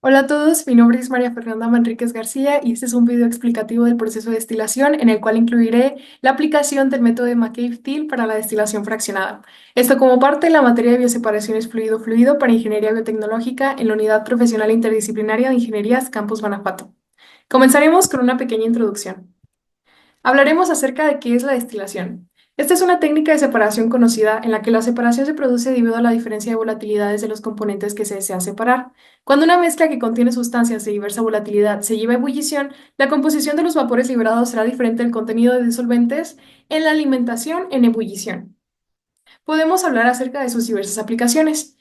Hola a todos, mi nombre es María Fernanda Manríquez García y este es un video explicativo del proceso de destilación en el cual incluiré la aplicación del método de McCabe-Thiele para la destilación fraccionada. Esto como parte de la materia de bioseparaciones fluido-fluido para Ingeniería Biotecnológica en la Unidad Profesional Interdisciplinaria de Ingenierías Campus Guanajuato. Comenzaremos con una pequeña introducción. Hablaremos acerca de qué es la destilación. Esta es una técnica de separación conocida en la que la separación se produce debido a la diferencia de volatilidades de los componentes que se desea separar. Cuando una mezcla que contiene sustancias de diversa volatilidad se lleva a ebullición, la composición de los vapores liberados será diferente del contenido de disolventes en la alimentación en ebullición. Podemos hablar acerca de sus diversas aplicaciones.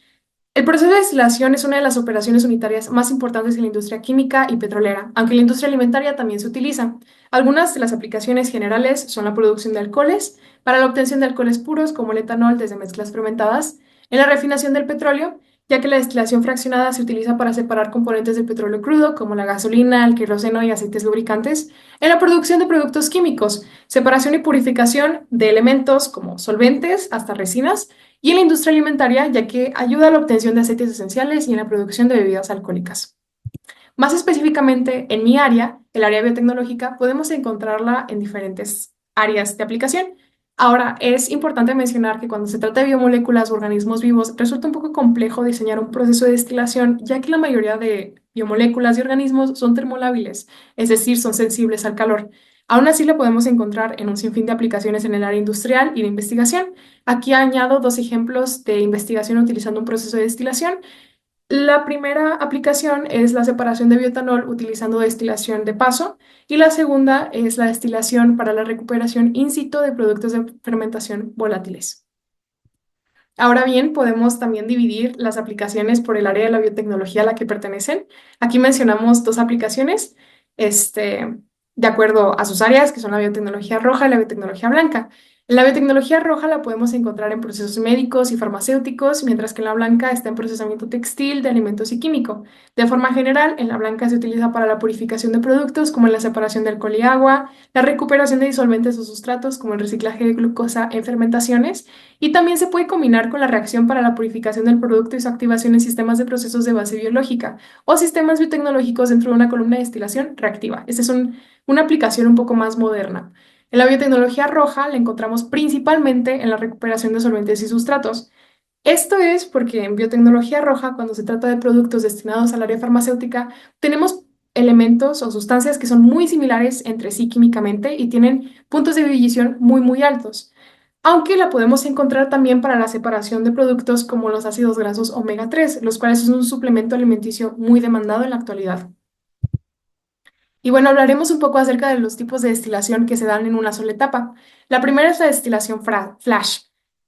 El proceso de destilación es una de las operaciones unitarias más importantes en la industria química y petrolera, aunque en la industria alimentaria también se utiliza. Algunas de las aplicaciones generales son la producción de alcoholes, para la obtención de alcoholes puros como el etanol desde mezclas fermentadas, en la refinación del petróleo, ya que la destilación fraccionada se utiliza para separar componentes del petróleo crudo como la gasolina, el queroseno y aceites lubricantes, en la producción de productos químicos, separación y purificación de elementos como solventes hasta resinas, y en la industria alimentaria, ya que ayuda a la obtención de aceites esenciales y en la producción de bebidas alcohólicas. Más específicamente, en mi área, el área biotecnológica, podemos encontrarla en diferentes áreas de aplicación. Ahora, es importante mencionar que cuando se trata de biomoléculas o organismos vivos, resulta un poco complejo diseñar un proceso de destilación, ya que la mayoría de biomoléculas y organismos son termolábiles, es decir, son sensibles al calor. Aún así, la podemos encontrar en un sinfín de aplicaciones en el área industrial y de investigación. Aquí añado dos ejemplos de investigación utilizando un proceso de destilación. La primera aplicación es la separación de bioetanol utilizando destilación de paso y la segunda es la destilación para la recuperación in situ de productos de fermentación volátiles. Ahora bien, podemos también dividir las aplicaciones por el área de la biotecnología a la que pertenecen. Aquí mencionamos dos aplicaciones, de acuerdo a sus áreas, que son la biotecnología roja y la biotecnología blanca. La biotecnología roja la podemos encontrar en procesos médicos y farmacéuticos, mientras que la blanca está en procesamiento textil, de alimentos y químico. De forma general, en la blanca se utiliza para la purificación de productos, como en la separación de alcohol y agua, la recuperación de disolventes o sustratos, como el reciclaje de glucosa en fermentaciones, y también se puede combinar con la reacción para la purificación del producto y su activación en sistemas de procesos de base biológica o sistemas biotecnológicos dentro de una columna de destilación reactiva. Esta es una aplicación un poco más moderna. En la biotecnología roja la encontramos principalmente en la recuperación de solventes y sustratos. Esto es porque en biotecnología roja, cuando se trata de productos destinados al área farmacéutica, tenemos elementos o sustancias que son muy similares entre sí químicamente y tienen puntos de ebullición muy altos, aunque la podemos encontrar también para la separación de productos como los ácidos grasos omega 3, los cuales son un suplemento alimenticio muy demandado en la actualidad. Y bueno, hablaremos un poco acerca de los tipos de destilación que se dan en una sola etapa. La primera es la destilación flash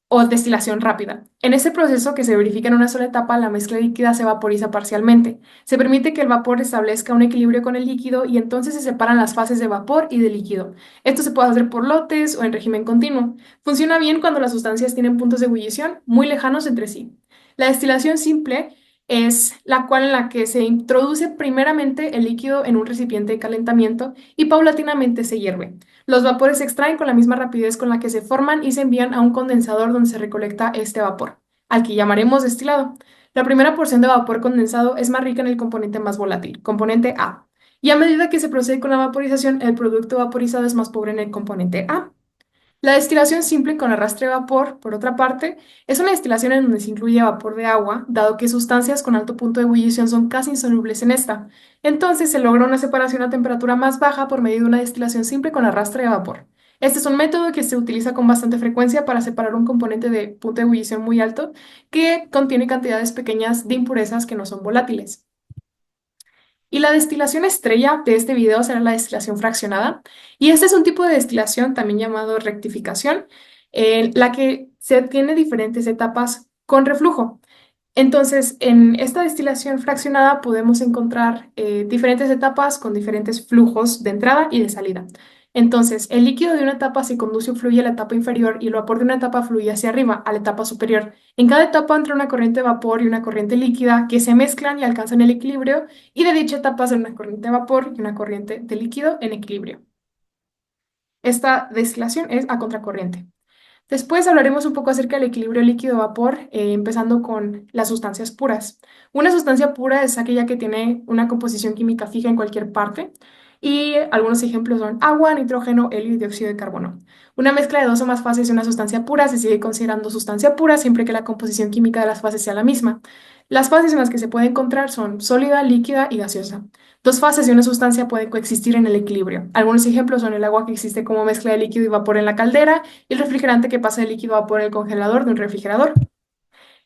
o destilación rápida. En este proceso que se verifica en una sola etapa, la mezcla líquida se vaporiza parcialmente. Se permite que el vapor establezca un equilibrio con el líquido y entonces se separan las fases de vapor y de líquido. Esto se puede hacer por lotes o en régimen continuo. Funciona bien cuando las sustancias tienen puntos de ebullición muy lejanos entre sí. La destilación simple es la cual en la que se introduce primeramente el líquido en un recipiente de calentamiento y paulatinamente se hierve. Los vapores se extraen con la misma rapidez con la que se forman y se envían a un condensador donde se recolecta este vapor, al que llamaremos destilado. La primera porción de vapor condensado es más rica en el componente más volátil, componente A, y a medida que se procede con la vaporización, el producto vaporizado es más pobre en el componente A. La destilación simple con arrastre de vapor, por otra parte, es una destilación en donde se incluye vapor de agua, dado que sustancias con alto punto de ebullición son casi insolubles en esta. Entonces se logra una separación a temperatura más baja por medio de una destilación simple con arrastre de vapor. Este es un método que se utiliza con bastante frecuencia para separar un componente de punto de ebullición muy alto que contiene cantidades pequeñas de impurezas que no son volátiles. Y la destilación estrella de este video será la destilación fraccionada. Y este es un tipo de destilación también llamado rectificación, en la que se tiene diferentes etapas con reflujo. Entonces, en esta destilación fraccionada podemos encontrar diferentes etapas con diferentes flujos de entrada y de salida. Entonces, el líquido de una etapa se conduce o fluye a la etapa inferior y el vapor de una etapa fluye hacia arriba, a la etapa superior. En cada etapa entra una corriente de vapor y una corriente líquida que se mezclan y alcanzan el equilibrio, y de dicha etapa sale una corriente de vapor y una corriente de líquido en equilibrio. Esta destilación es a contracorriente. Después hablaremos un poco acerca del equilibrio líquido-vapor, empezando con las sustancias puras. Una sustancia pura es aquella que tiene una composición química fija en cualquier parte y algunos ejemplos son agua, nitrógeno, helio y dióxido de carbono. Una mezcla de dos o más fases de una sustancia pura se sigue considerando sustancia pura siempre que la composición química de las fases sea la misma. Las fases en las que se puede encontrar son sólida, líquida y gaseosa. Dos fases de una sustancia pueden coexistir en el equilibrio. Algunos ejemplos son el agua que existe como mezcla de líquido y vapor en la caldera y el refrigerante que pasa de líquido a vapor en el congelador de un refrigerador.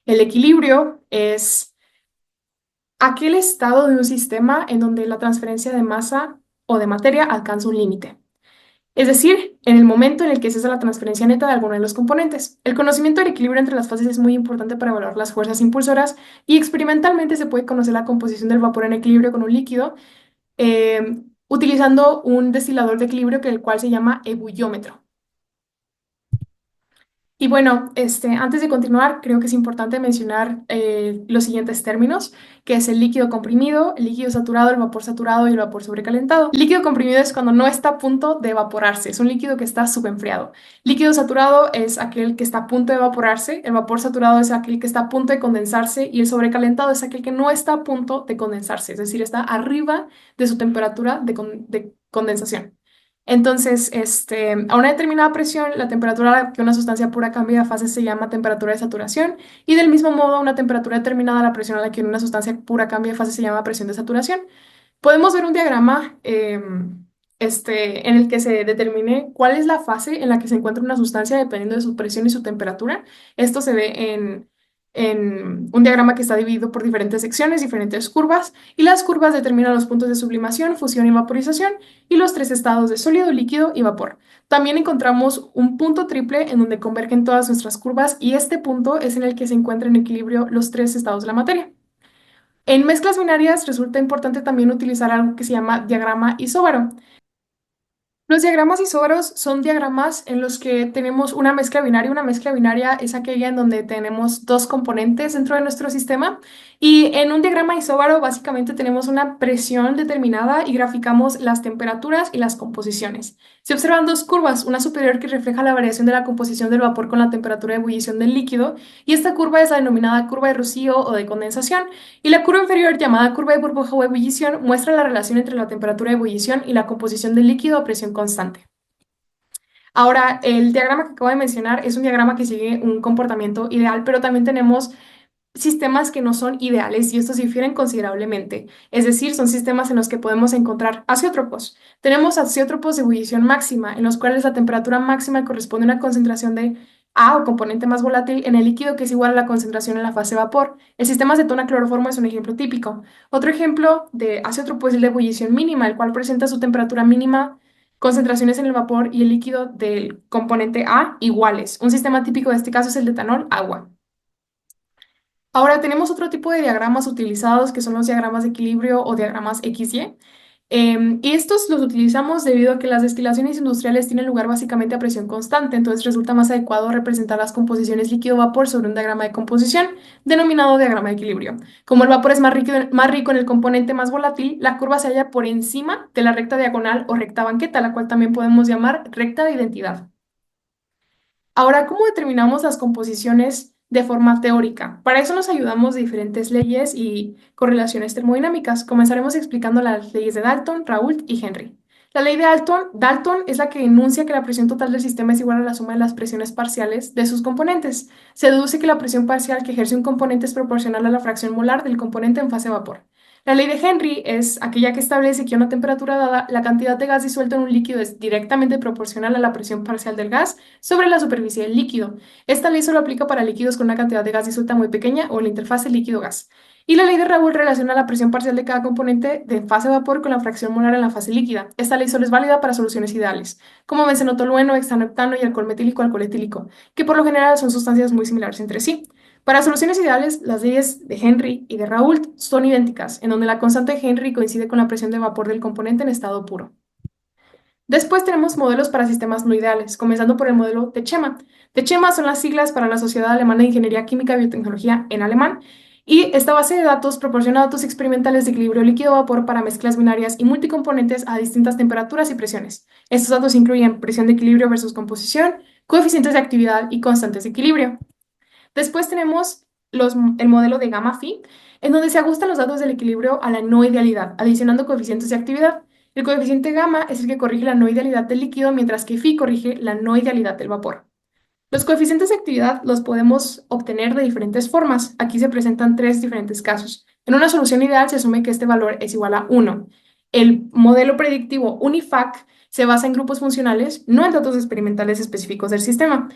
El equilibrio es aquel estado de un sistema en donde la transferencia de masa o de materia alcanza un límite. Es decir, en el momento en el que cesa la transferencia neta de alguno de los componentes. El conocimiento del equilibrio entre las fases es muy importante para evaluar las fuerzas impulsoras y experimentalmente se puede conocer la composición del vapor en equilibrio con un líquido utilizando un destilador de equilibrio que el cual se llama ebulliómetro. Y bueno, antes de continuar, creo que es importante mencionar los siguientes términos, que es el líquido comprimido, el líquido saturado, el vapor saturado y el vapor sobrecalentado. Líquido comprimido es cuando no está a punto de evaporarse, es un líquido que está subenfriado. Líquido saturado es aquel que está a punto de evaporarse, el vapor saturado es aquel que está a punto de condensarse y el sobrecalentado es aquel que no está a punto de condensarse, es decir, está arriba de su temperatura de condensación. Entonces, a una determinada presión, la temperatura a la que una sustancia pura cambia de fase se llama temperatura de saturación y del mismo modo, a una temperatura determinada, la presión a la que una sustancia pura cambia de fase se llama presión de saturación. Podemos ver un diagrama en el que se determine cuál es la fase en la que se encuentra una sustancia dependiendo de su presión y su temperatura. Esto se ve en un diagrama que está dividido por diferentes secciones, diferentes curvas, y las curvas determinan los puntos de sublimación, fusión y vaporización, y los tres estados de sólido, líquido y vapor. También encontramos un punto triple en donde convergen todas nuestras curvas, y este punto es en el que se encuentran en equilibrio los tres estados de la materia. En mezclas binarias resulta importante también utilizar algo que se llama diagrama isóbaro. Los diagramas isóbaros son diagramas en los que tenemos una mezcla binaria. Una mezcla binaria es aquella en donde tenemos dos componentes dentro de nuestro sistema. Y en un diagrama isóbaro básicamente tenemos una presión determinada y graficamos las temperaturas y las composiciones. Se observan dos curvas, una superior que refleja la variación de la composición del vapor con la temperatura de ebullición del líquido, y esta curva es la denominada curva de Rocío o de condensación. Y la curva inferior, llamada curva de burbuja o ebullición, muestra la relación entre la temperatura de ebullición y la composición del líquido a presión constante. Ahora, el diagrama que acabo de mencionar es un diagrama que sigue un comportamiento ideal, pero también tenemos sistemas que no son ideales y estos difieren considerablemente. Es decir, son sistemas en los que podemos encontrar azeótropos. Tenemos azeótropos de ebullición máxima, en los cuales la temperatura máxima corresponde a una concentración de A o componente más volátil en el líquido que es igual a la concentración en la fase vapor. El sistema acetona-cloroformo es un ejemplo típico. Otro ejemplo de azeótropo es el de ebullición mínima, el cual presenta su temperatura mínima, concentraciones en el vapor y el líquido del componente A iguales. Un sistema típico de este caso es el de etanol, agua. Ahora tenemos otro tipo de diagramas utilizados que son los diagramas de equilibrio o diagramas XY. Y estos los utilizamos debido a que las destilaciones industriales tienen lugar básicamente a presión constante, entonces resulta más adecuado representar las composiciones líquido-vapor sobre un diagrama de composición denominado diagrama de equilibrio. Como el vapor es más rico en el componente más volátil, la curva se halla por encima de la recta diagonal o recta banqueta, la cual también podemos llamar recta de identidad. Ahora, ¿cómo determinamos las composiciones de forma teórica? Para eso nos ayudamos de diferentes leyes y correlaciones termodinámicas. Comenzaremos explicando las leyes de Dalton, Raoult y Henry. La ley de Dalton es la que enuncia que la presión total del sistema es igual a la suma de las presiones parciales de sus componentes. Se deduce que la presión parcial que ejerce un componente es proporcional a la fracción molar del componente en fase vapor. La ley de Henry es aquella que establece que a una temperatura dada, la cantidad de gas disuelto en un líquido es directamente proporcional a la presión parcial del gas sobre la superficie del líquido. Esta ley solo aplica para líquidos con una cantidad de gas disuelta muy pequeña o la interfase líquido-gas. Y la ley de Raoult relaciona la presión parcial de cada componente de fase vapor con la fracción molar en la fase líquida. Esta ley solo es válida para soluciones ideales, como bencenotolueno, hexanooctano y alcohol metílico, alcohol etílico, que por lo general son sustancias muy similares entre sí. Para soluciones ideales, las leyes de Henry y de Raoult son idénticas, en donde la constante de Henry coincide con la presión de vapor del componente en estado puro. Después tenemos modelos para sistemas no ideales, comenzando por el modelo Techema. Techema son las siglas para la Sociedad Alemana de Ingeniería Química y Biotecnología en alemán, y esta base de datos proporciona datos experimentales de equilibrio líquido-vapor para mezclas binarias y multicomponentes a distintas temperaturas y presiones. Estos datos incluyen presión de equilibrio versus composición, coeficientes de actividad y constantes de equilibrio. Después tenemos el modelo de gamma phi, en donde se ajustan los datos del equilibrio a la no idealidad, adicionando coeficientes de actividad. El coeficiente gamma es el que corrige la no idealidad del líquido, mientras que phi corrige la no idealidad del vapor. Los coeficientes de actividad los podemos obtener de diferentes formas. Aquí se presentan tres diferentes casos. En una solución ideal se asume que este valor es igual a 1. El modelo predictivo UNIFAC se basa en grupos funcionales, no en datos experimentales específicos del sistema.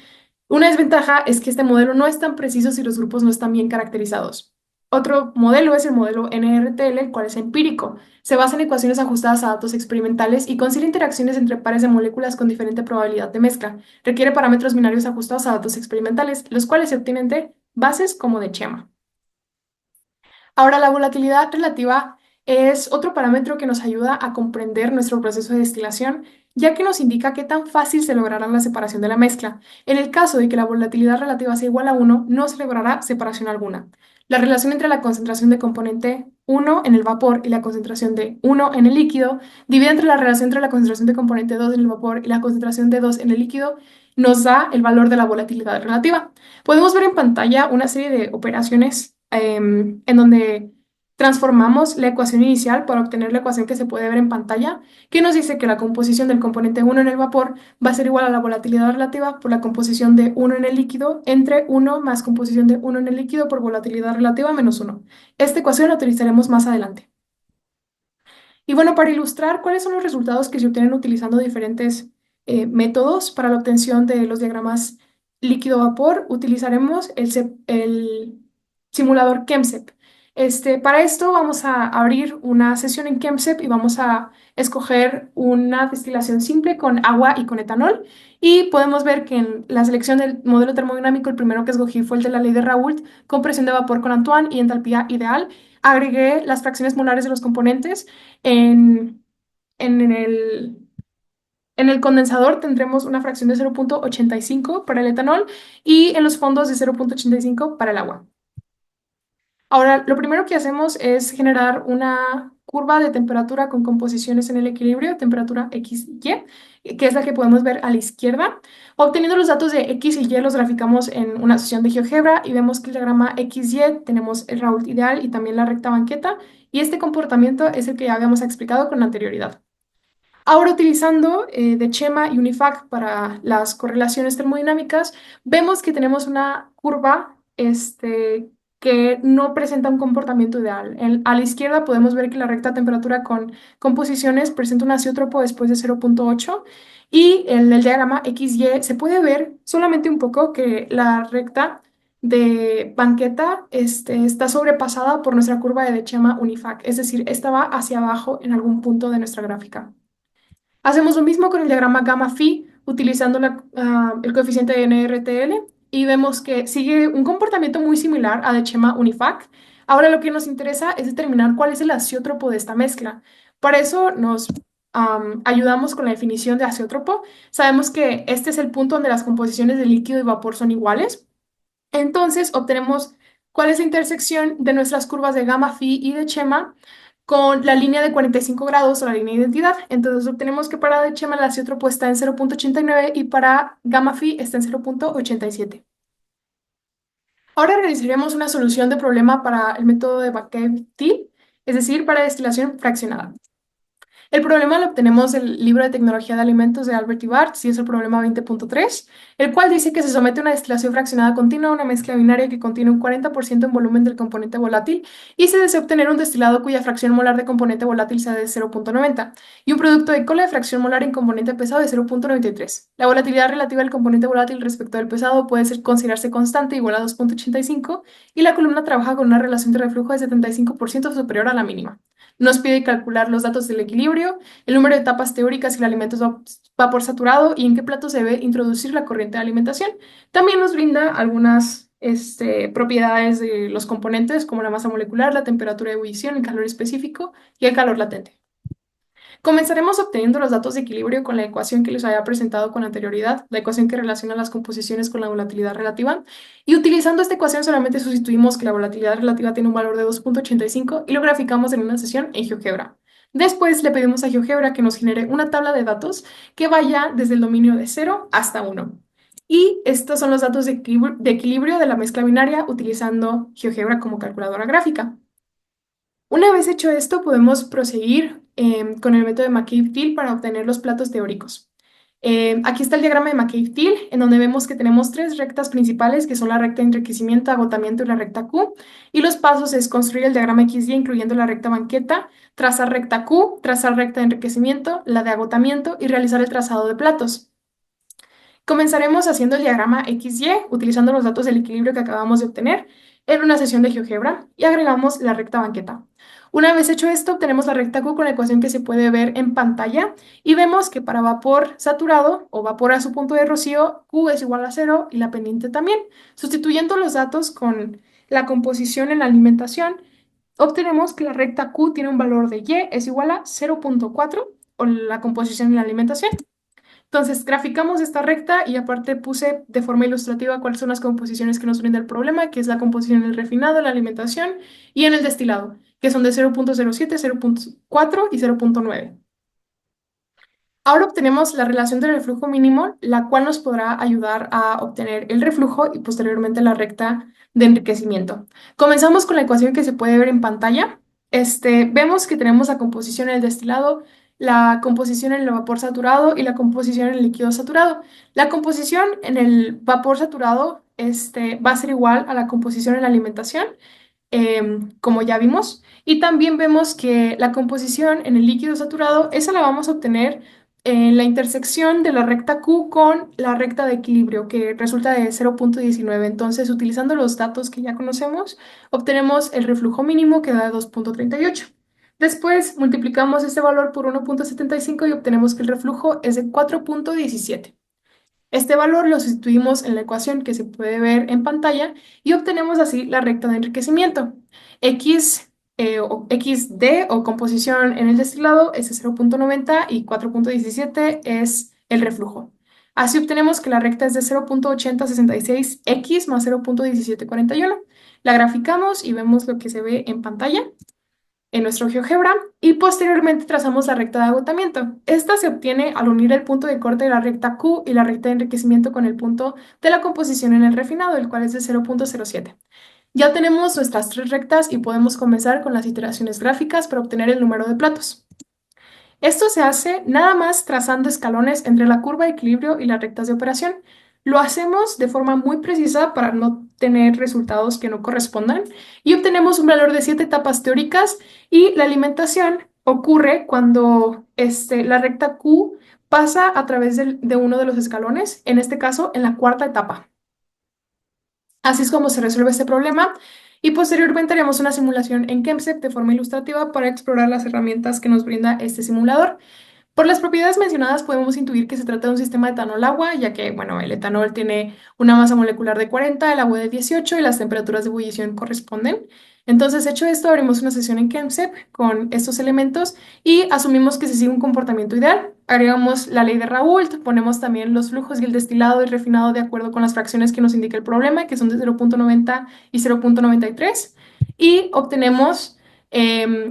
Una desventaja es que este modelo no es tan preciso si los grupos no están bien caracterizados. Otro modelo es el modelo NRTL, el cual es empírico. Se basa en ecuaciones ajustadas a datos experimentales y consigue interacciones entre pares de moléculas con diferente probabilidad de mezcla. Requiere parámetros binarios ajustados a datos experimentales, los cuales se obtienen de bases como de Chema. Ahora, la volatilidad relativa es otro parámetro que nos ayuda a comprender nuestro proceso de destilación, ya que nos indica qué tan fácil se logrará la separación de la mezcla. En el caso de que la volatilidad relativa sea igual a 1, no se logrará separación alguna. La relación entre la concentración de componente 1 en el vapor y la concentración de 1 en el líquido, dividida entre la relación entre la concentración de componente 2 en el vapor y la concentración de 2 en el líquido, nos da el valor de la volatilidad relativa. Podemos ver en pantalla una serie de operaciones en donde transformamos la ecuación inicial para obtener la ecuación que se puede ver en pantalla, que nos dice que la composición del componente 1 en el vapor va a ser igual a la volatilidad relativa por la composición de 1 en el líquido entre 1 más composición de 1 en el líquido por volatilidad relativa menos 1. Esta ecuación la utilizaremos más adelante. Y bueno, para ilustrar cuáles son los resultados que se obtienen utilizando diferentes métodos para la obtención de los diagramas líquido-vapor, utilizaremos el simulador ChemSep. Para esto vamos a abrir una sesión en ChemSep y vamos a escoger una destilación simple con agua y con etanol. Y podemos ver que en la selección del modelo termodinámico, el primero que escogí fue el de la ley de Raoult, con presión de vapor con Antoine y entalpía ideal. Agregué las fracciones molares de los componentes en, en el, en el condensador tendremos una fracción de 0,85 para el etanol y en los fondos de 0,85 para el agua. Ahora, lo primero que hacemos es generar una curva de temperatura con composiciones en el equilibrio, temperatura X y Y, que es la que podemos ver a la izquierda. Obteniendo los datos de X y Y los graficamos en una sesión de GeoGebra y vemos que el diagrama XY tenemos el Raoult ideal y también la recta banqueta, y este comportamiento es el que ya habíamos explicado con anterioridad. Ahora, utilizando de Chema y Unifac para las correlaciones termodinámicas, vemos que tenemos una curva que no presenta un comportamiento ideal. A la izquierda podemos ver que la recta temperatura con composiciones presenta un azeótropo después de 0,8 y en el diagrama XY se puede ver solamente un poco que la recta de banqueta está sobrepasada por nuestra curva de Chema Unifac, es decir, esta va hacia abajo en algún punto de nuestra gráfica. Hacemos lo mismo con el diagrama gamma phi, utilizando el coeficiente de NRTL, y vemos que sigue un comportamiento muy similar a de Chema Unifac. Ahora lo que nos interesa es determinar cuál es el azeótropo de esta mezcla. Para eso nos ayudamos con la definición de azeótropo. Sabemos que este es el punto donde las composiciones de líquido y vapor son iguales. Entonces obtenemos cuál es la intersección de nuestras curvas de gamma phi y de Chema con la línea de 45 grados o la línea de identidad. Entonces obtenemos que para de Chema el azeótropo está en 0,89 y para gamma phi está en 0,87. Ahora realizaremos una solución de problema para el método de Vacaville, es decir, para destilación fraccionada. El problema lo obtenemos del libro de tecnología de alimentos de Albert Ibarz y es el problema 20.3, el cual dice que se somete a una destilación fraccionada continua a una mezcla binaria que contiene un 40% en volumen del componente volátil y se desea obtener un destilado cuya fracción molar de componente volátil sea de 0,90 y un producto de cola de fracción molar en componente pesado de 0,93. La volatilidad relativa del componente volátil respecto del pesado puede considerarse constante igual a 2,85 y la columna trabaja con una relación de reflujo de 75% superior a la mínima. Nos pide calcular los datos del equilibrio, el número de etapas teóricas y el alimento es vapor saturado y en qué plato se debe introducir la corriente de alimentación. También nos brinda algunas propiedades de los componentes como la masa molecular, la temperatura de ebullición, el calor específico y el calor latente. Comenzaremos obteniendo los datos de equilibrio con la ecuación que les había presentado con anterioridad, la ecuación que relaciona las composiciones con la volatilidad relativa, y utilizando esta ecuación solamente sustituimos que la volatilidad relativa tiene un valor de 2,85 y lo graficamos en una sesión en GeoGebra. Después le pedimos a GeoGebra que nos genere una tabla de datos que vaya desde el dominio de 0 hasta 1. Y estos son los datos de equilibrio de la mezcla binaria utilizando GeoGebra como calculadora gráfica. Una vez hecho esto, podemos proseguir con el método de McCabe-Thiele para obtener los platos teóricos. Aquí está el diagrama de McCabe-Thiele, en donde vemos que tenemos tres rectas principales, que son la recta de enriquecimiento, agotamiento y la recta Q. Y los pasos es construir el diagrama XY, incluyendo la recta banqueta, trazar recta Q, trazar recta de enriquecimiento, la de agotamiento y realizar el trazado de platos. Comenzaremos haciendo el diagrama XY utilizando los datos del equilibrio que acabamos de obtener en una sesión de GeoGebra y agregamos la recta banqueta. Una vez hecho esto, obtenemos la recta Q con la ecuación que se puede ver en pantalla y vemos que para vapor saturado o vapor a su punto de rocío, Q es igual a 0 y la pendiente también. Sustituyendo los datos con la composición en la alimentación, obtenemos que la recta Q tiene un valor de Y es igual a 0,4 o la composición en la alimentación. Entonces, graficamos esta recta y aparte puse de forma ilustrativa cuáles son las composiciones que nos brinda el problema, que es la composición en el refinado, en la alimentación y en el destilado, que son de 0,07, 0,4 y 0,9. Ahora obtenemos la relación del reflujo mínimo, la cual nos podrá ayudar a obtener el reflujo y posteriormente la recta de enriquecimiento. Comenzamos con la ecuación que se puede ver en pantalla. Vemos que tenemos la composición en el destilado, la composición en el vapor saturado y la composición en el líquido saturado. La composición en el vapor saturado va a ser igual a la composición en la alimentación, como ya vimos. Y también vemos que la composición en el líquido saturado, esa la vamos a obtener en la intersección de la recta Q con la recta de equilibrio, que resulta de 0,19. Entonces, utilizando los datos que ya conocemos, obtenemos el reflujo mínimo que da 2,38. Después multiplicamos este valor por 1,75 y obtenemos que el reflujo es de 4,17. Este valor lo sustituimos en la ecuación que se puede ver en pantalla y obtenemos así la recta de enriquecimiento. X o XD o composición en el destilado es de 0,90 y 4,17 es el reflujo. Así obtenemos que la recta es de 0,8066X más 0,1741. La graficamos y vemos lo que se ve en pantalla en nuestro GeoGebra y posteriormente trazamos la recta de agotamiento. Esta se obtiene al unir el punto de corte de la recta Q y la recta de enriquecimiento con el punto de la composición en el refinado, el cual es de 0,07. Ya tenemos nuestras tres rectas y podemos comenzar con las iteraciones gráficas para obtener el número de platos. Esto se hace nada más trazando escalones entre la curva de equilibrio y las rectas de operación. Lo hacemos de forma muy precisa para no tener resultados que no correspondan y obtenemos un valor de 7 etapas teóricas y la alimentación ocurre cuando la recta Q pasa a través de uno de los escalones, en este caso en la cuarta etapa. Así es como se resuelve este problema y posteriormente haremos una simulación en Kemsep de forma ilustrativa para explorar las herramientas que nos brinda este simulador. Por las propiedades mencionadas podemos intuir que se trata de un sistema etanol-agua, ya que, bueno, el etanol tiene una masa molecular de 40, el agua de 18 y las temperaturas de ebullición corresponden. Entonces, hecho esto, abrimos una sesión en Kemsep con estos elementos y asumimos que se sigue un comportamiento ideal. Agregamos la ley de Raoult, ponemos también los flujos y el destilado y refinado de acuerdo con las fracciones que nos indica el problema, que son de 0,90 y 0,93, y obtenemos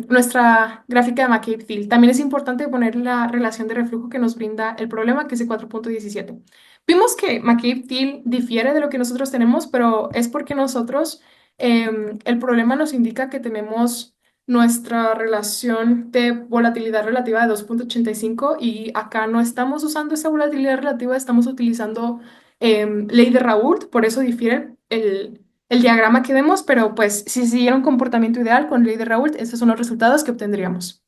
nuestra gráfica de McCabe-Thiele. También es importante poner la relación de reflujo que nos brinda el problema, que es de 4,17. Vimos que McCabe-Thiele difiere de lo que nosotros tenemos, pero es porque nosotros, el problema nos indica que tenemos nuestra relación de volatilidad relativa de 2,85 y acá no estamos usando esa volatilidad relativa, estamos utilizando ley de Raoult, por eso difiere el diagrama que vemos, pero pues si siguiera un comportamiento ideal con ley de Raoult, esos son los resultados que obtendríamos.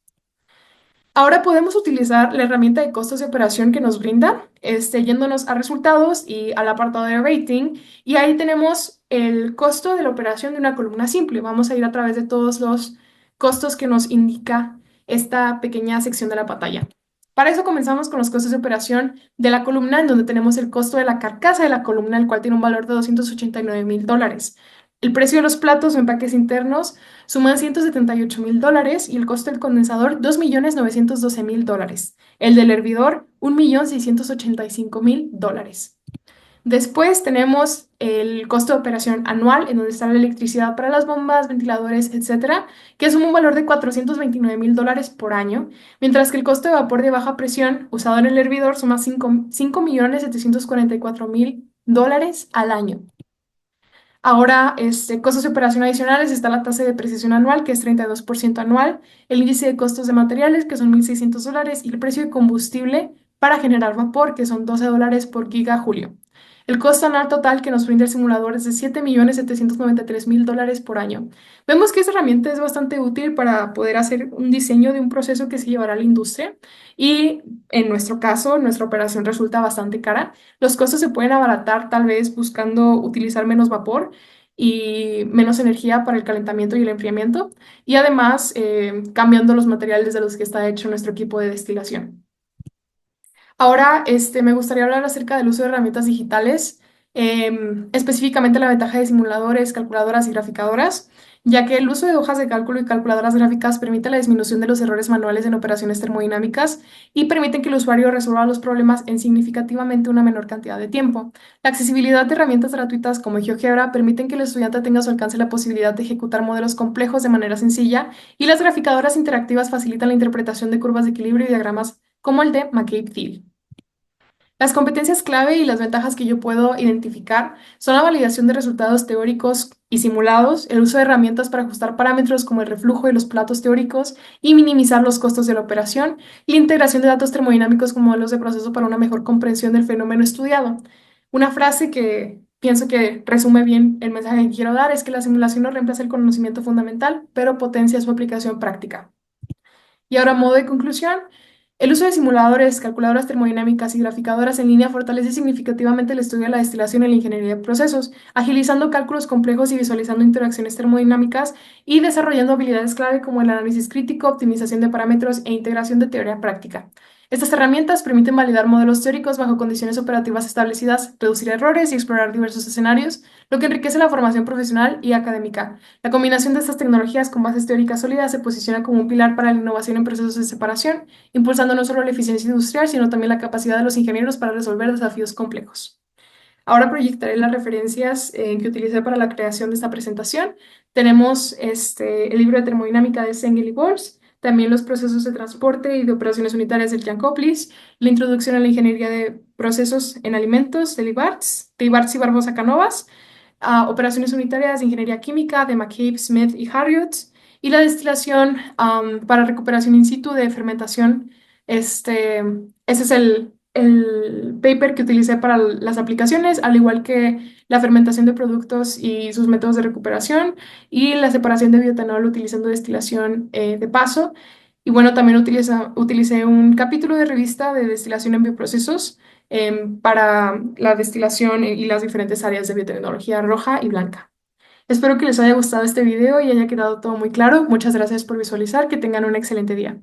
Ahora podemos utilizar la herramienta de costos de operación que nos brinda, yéndonos a resultados y al apartado de rating, y ahí tenemos el costo de la operación de una columna simple. Vamos a ir a través de todos los costos que nos indica esta pequeña sección de la pantalla. Para eso comenzamos con los costos de operación de la columna, en donde tenemos el costo de la carcasa de la columna, el cual tiene un valor de $289,000. El precio de los platos o empaques internos suman $178,000 y el costo del condensador $2,912,000. El del hervidor $1,685,000. Después tenemos el costo de operación anual, en donde está la electricidad para las bombas, ventiladores, etcétera, que suma un valor de $429,000 por año, mientras que el costo de vapor de baja presión usado en el hervidor suma $5,744,000 dólares al año. Ahora, costos de operación adicionales, está la tasa de depreciación anual, que es 32% anual, el índice de costos de materiales, que son $1,600, y el precio de combustible para generar vapor, que son $12 por gigajulio. El costo anual total que nos brinda el simulador es de $7,793,000 por año. Vemos que esta herramienta es bastante útil para poder hacer un diseño de un proceso que se llevará a la industria y en nuestro caso, nuestra operación resulta bastante cara. Los costos se pueden abaratar tal vez buscando utilizar menos vapor y menos energía para el calentamiento y el enfriamiento, y además cambiando los materiales de los que está hecho nuestro equipo de destilación. Ahora, me gustaría hablar acerca del uso de herramientas digitales, específicamente la ventaja de simuladores, calculadoras y graficadoras, ya que el uso de hojas de cálculo y calculadoras gráficas permite la disminución de los errores manuales en operaciones termodinámicas y permiten que el usuario resuelva los problemas en significativamente una menor cantidad de tiempo. La accesibilidad de herramientas gratuitas como GeoGebra permiten que el estudiante tenga a su alcance la posibilidad de ejecutar modelos complejos de manera sencilla, y las graficadoras interactivas facilitan la interpretación de curvas de equilibrio y diagramas como el de McCabe-Thiele. Las competencias clave y las ventajas que yo puedo identificar son la validación de resultados teóricos y simulados, el uso de herramientas para ajustar parámetros como el reflujo y los platos teóricos y minimizar los costos de la operación, y la integración de datos termodinámicos con modelos de proceso para una mejor comprensión del fenómeno estudiado. Una frase que pienso que resume bien el mensaje que quiero dar es que la simulación no reemplaza el conocimiento fundamental, pero potencia su aplicación práctica. Y ahora, a modo de conclusión, el uso de simuladores, calculadoras termodinámicas y graficadoras en línea fortalece significativamente el estudio de la destilación en la ingeniería de procesos, agilizando cálculos complejos y visualizando interacciones termodinámicas y desarrollando habilidades clave como el análisis crítico, optimización de parámetros e integración de teoría práctica. Estas herramientas permiten validar modelos teóricos bajo condiciones operativas establecidas, reducir errores y explorar diversos escenarios, lo que enriquece la formación profesional y académica. La combinación de estas tecnologías con bases teóricas sólidas se posiciona como un pilar para la innovación en procesos de separación, impulsando no solo la eficiencia industrial, sino también la capacidad de los ingenieros para resolver desafíos complejos. Ahora proyectaré las referencias que utilicé para la creación de esta presentación. Tenemos el libro de termodinámica de Sengel y Bols, también los procesos de transporte y de operaciones unitarias del Jankoplis, la introducción a la ingeniería de procesos en alimentos de Ibarz y Barbosa Canovas, operaciones unitarias de ingeniería química de McCabe, Smith y Harriot, y la destilación para recuperación in situ de fermentación. Ese es el paper que utilicé para las aplicaciones, al igual que la fermentación de productos y sus métodos de recuperación, y la separación de bioetanol utilizando destilación de paso. Y bueno, también utilicé un capítulo de revista de destilación en bioprocesos para la destilación y las diferentes áreas de biotecnología roja y blanca. Espero que les haya gustado este video y haya quedado todo muy claro. Muchas gracias por visualizar. Que tengan un excelente día.